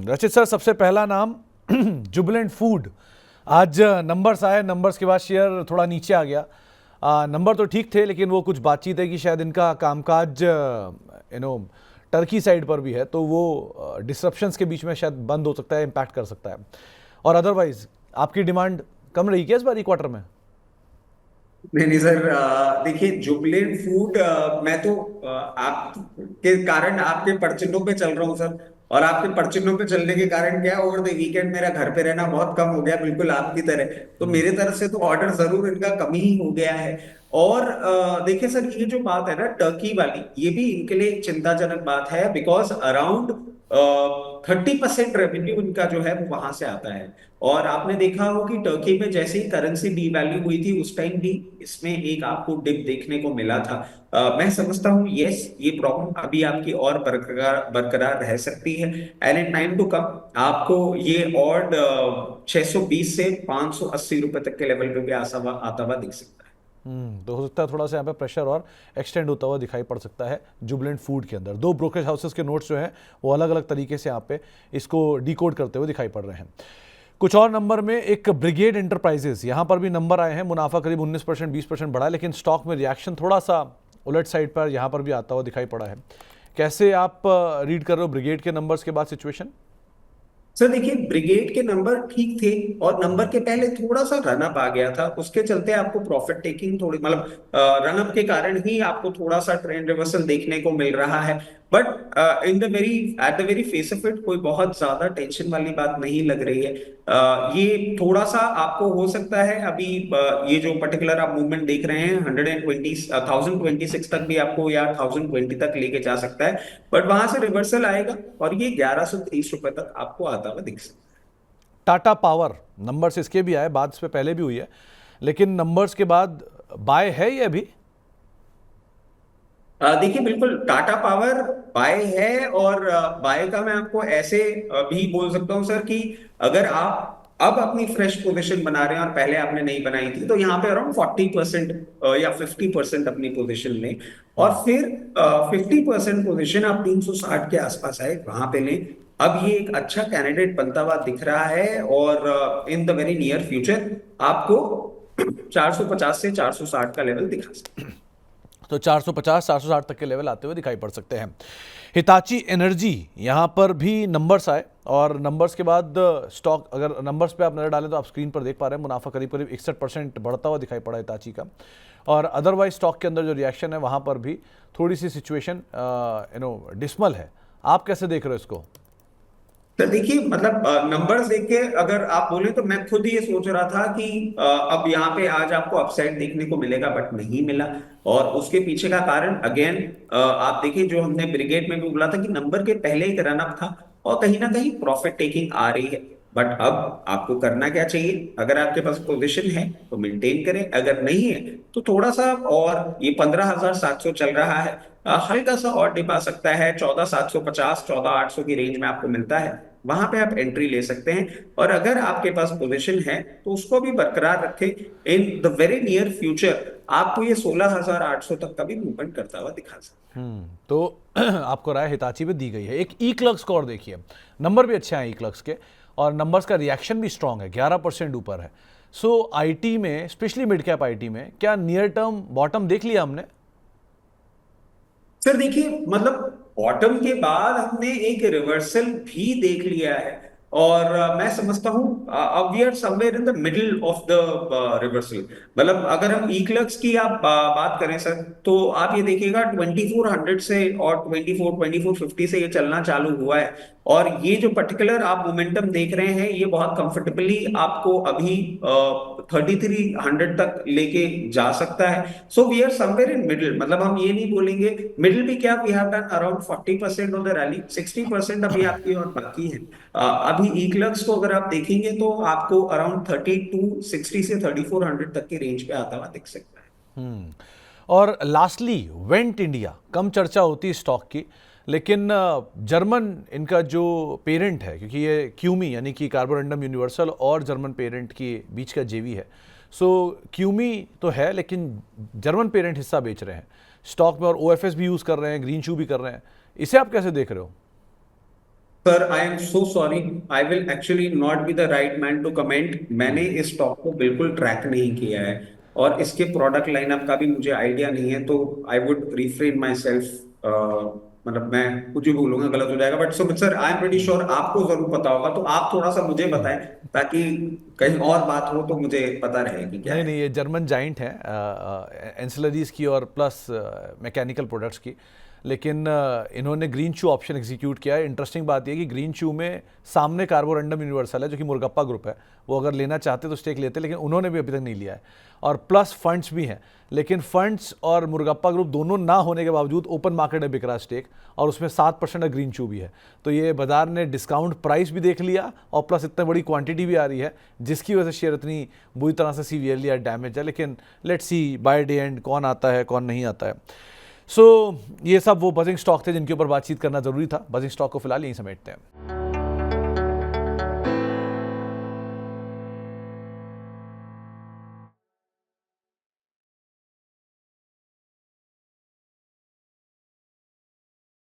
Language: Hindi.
रचित सर, सबसे पहला नाम जुबिलेंट फूड। आज नंबर्स आए, नंबर्स के बाद शेयर थोड़ा नीचे आ गया। नंबर तो ठीक थे, लेकिन वो कुछ बातचीत है कि शायद इनका कामकाज टर्की साइड पर भी है, तो वो डिसरप्शंस के बीच में शायद बंद हो सकता है, इम्पैक्ट कर सकता है। और अदरवाइज आपकी डिमांड कम रही क्या इस बार क्वार्टर में? नहीं नहीं सर, देखिए जुबलेंट फूड, मैं तो आपके कारण आपके परचूनों पे चल रहा हूँ सर। और आपके परचूनों पे चलने के कारण क्या है, ओवर द वीकेंड मेरा घर पे रहना बहुत कम हो गया, बिल्कुल आपकी तरह। तो मेरे तरफ से तो ऑर्डर जरूर इनका कम ही हो गया है। और देखिए सर, ये जो बात है ना टर्की वाली, ये भी इनके लिए एक चिंताजनक बात है, बिकॉज अराउंड 30% रेवेन्यू इनका जो है वो वहां से आता है। और आपने देखा हो कि टर्की में जैसे ही करेंसी डीवैल्यू हुई थी, उस टाइम भी इसमें एक आपको डिप देखने को मिला था। मैं समझता हूँ यस, ये प्रॉब्लम अभी आपकी और बरकरार बरकरार रह सकती है। And in time to come आपको ये और 620 से 580 रुपए तक के लेवल पे भी आता हुआ दिख सकता है। तो हो सकता है थोड़ा सा यहाँ पे प्रेशर और एक्सटेंड होता हुआ दिखाई पड़ सकता है जुबिलेंट फूड के अंदर। दो ब्रोकरेज हाउसेस के नोट्स जो हैं वो अलग अलग तरीके से यहाँ पे इसको डिकोड करते हुए दिखाई पड़ रहे हैं। कुछ और नंबर में एक ब्रिगेड एंटरप्राइजेस, यहाँ पर भी नंबर आए हैं, मुनाफा करीब 19% 20% बढ़ा है, लेकिन स्टॉक में रिएक्शन थोड़ा सा उलट साइड पर यहाँ पर भी आता हुआ दिखाई पड़ा है। कैसे आप रीड कर रहे हो ब्रिगेड के नंबर्स के बाद सिचुएशन? सर देखिए, ब्रिगेड के नंबर ठीक थे और नंबर के पहले थोड़ा सा रनअप आ गया था, उसके चलते आपको प्रॉफिट टेकिंग थोड़ी, मतलब रनअप के कारण ही आपको थोड़ा सा ट्रेंड रिवर्सल देखने को मिल रहा है। But in the very at the very face of it कोई बहुत ज्यादा टेंशन वाली बात नहीं लग रही है। ये थोड़ा सा आपको हो सकता है अभी, ये जो पर्टिकुलर आप मूवमेंट देख रहे हैं 1026 तक भी आपको, या 1020 तक लेके जा सकता है। बट वहां से रिवर्सल आएगा और ये 1130 रुपए तक आपको आता हुआ दिख सकता टाटा पावर, नंबर्स इसके भी आए, बात इस पे पहले भी हुई है, लेकिन नंबर्स के बाद बाय है ये अभी? है। देखिए बिल्कुल टाटा पावर बाय है, और बाय का मैं आपको ऐसे भी बोल सकता हूँ सर कि अगर आप अब अपनी फ्रेश पोजीशन बना रहे हैं और पहले आपने नहीं बनाई थी, तो यहाँ पे अराउंड 40% या 50% अपनी पोजीशन लें। और फिर 50% पोजीशन आप 360 के आसपास आए वहां पे लें। अब ये एक अच्छा कैंडिडेट बनता हुआ दिख रहा है, और in the very near future आपको 450 से 460 का लेवल दिखा सकता है। तो 450 460 तक के लेवल आते हुए दिखाई पड़ सकते हैं। हिताची एनर्जी, यहाँ पर भी नंबर्स आए, और नंबर्स के बाद स्टॉक, अगर नंबर्स पे आप नजर डालें तो आप स्क्रीन पर देख पा रहे हैं मुनाफा करीब करीब 61% बढ़ता हुआ दिखाई पड़ा हिताची का। और अदरवाइज स्टॉक के अंदर जो रिएक्शन है वहाँ पर भी थोड़ी सी सिचुएशन डिसमल है। आप कैसे देख रहे हो इसको? तो देखिए, मतलब नंबर्स देख के अगर आप बोले तो मैं खुद ये सोच रहा था कि अब यहाँ पे आज आपको अपसाइड देखने को मिलेगा, बट नहीं मिला। और उसके पीछे का कारण अगेन, आप देखिए जो हमने ब्रिगेड में भी बोला था कि नंबर के पहले एक रनअप था और कहीं ना कहीं प्रॉफिट टेकिंग आ रही है। बट अब आपको करना क्या चाहिए, अगर आपके पास पोजीशन है तो मेंटेन करें, अगर नहीं है तो थोड़ा सा, और ये 15,700 चल रहा है, हल्का सा और डिप आ सकता है, 14,750 14,800 की रेंज में आपको मिलता है, वहां पे आप एंट्री ले सकते हैं। और अगर आपके पास पोजीशन है तो उसको भी बरकरार रखें। In the very near future आपको ये 16,800 तक का भी मूवमेंट करता हुआ दिखा सकता तो आपको राय हिताची पे दी गई है। एक ई क्लर्क्स को और देखिए, नंबर भी अच्छे हैं ई क्लर्क्स के, और नंबर्स का रिएक्शन भी स्ट्रांग है, 11% ऊपर है। सो आईटी में, स्पेशली मिड कैप आईटी में, क्या नियर टर्म बॉटम देख लिया हमने? सर देखिए, मतलब बॉटम के बाद हमने एक रिवर्सल भी देख लिया है। और मैं समझता हूँ अब we are somewhere in the middle of the reversal. मतलब अगर हम ई क्लर्क्स की आप बात करें सर, तो आप ये देखिएगा 2400 से और 2450 से ये चलना चालू हुआ है। और ये जो पर्टिकुलर आप मोमेंटम देख रहे हैं, ये बहुत कंफर्टेबली आपको अभी 3300 तक लेके जा सकता है। So we are somewhere in middle, मतलब हम ये नहीं बोलेंगे मिडिल भी क्या, we have done around 40% of the rally, 60% अभी आपकी और बाकी है। अभी ई क्लर्क्स को अगर आप देखेंगे तो आपको अराउंड 3260 से 3400 तक की रेंज पे आता हुआ दिख सकता है। और लास्टली वेंट इंडिया, कम चर्चा होती है स्टॉक की, लेकिन जर्मन इनका जो पेरेंट है, क्योंकि ये क्यूमी यानी कि कार्बोरंडम यूनिवर्सल और जर्मन पेरेंट के बीच का जेवी है। सो क्यूमी तो है, लेकिन जर्मन पेरेंट हिस्सा बेच रहे हैं स्टॉक में, और ओएफएस भी यूज़ कर रहे हैं, ग्रीन शू भी कर रहे हैं। इसे आप कैसे देख रहे हो? Sir I am so sorry, I will actually not be the right man to comment. मैंने इस स्टॉक को बिल्कुल ट्रैक नहीं किया है और इसके प्रोडक्ट लाइनअप का भी मुझे आइडिया नहीं है, तो I would refrain my self. मतलब मैं कुछ भी बोलूंगा गलत हो जाएगा, but Sumit sir I am pretty sure आपको जरूर पता होगा, तो आप थोड़ा सा मुझे बताएं ताकि कहीं और बात हो तो मुझे पता रहे कि क्या नहीं है। नहीं, ये जर्मन जाइंट है एंसिलरीज की और प्लस मैकेनिकल प्रोडक्ट्स की। लेकिन इन्होंने ग्रीन शू ऑप्शन एग्जीक्यूट किया है। इंटरेस्टिंग बात यह है कि ग्रीन शू में सामने कार्बोरंडम यूनिवर्सल है जो कि मुरगप्पा ग्रुप है, वो अगर लेना चाहते तो स्टेक लेते, लेकिन उन्होंने भी अभी तक नहीं लिया है। और प्लस फंड्स भी हैं, लेकिन फंड्स और मुरगप्पा ग्रुप दोनों ना होने के बावजूद ओपन मार्केट में बिक रहा स्टेक, और उसमें 7% का ग्रीन शू भी है। तो ये बाजार ने डिस्काउंट प्राइस भी देख लिया और प्लस इतनी बड़ी क्वांटिटी भी आ रही है जिसकी वजह से शेयर इतनी बुरी तरह से सीवियरली डैमेज है। लेकिन let's see by day and कौन आता है कौन नहीं आता है। सो ये सब वो बजिंग स्टॉक थे जिनके ऊपर बातचीत करना जरूरी था। बजिंग स्टॉक को फिलहाल यहीं समेटते हैं।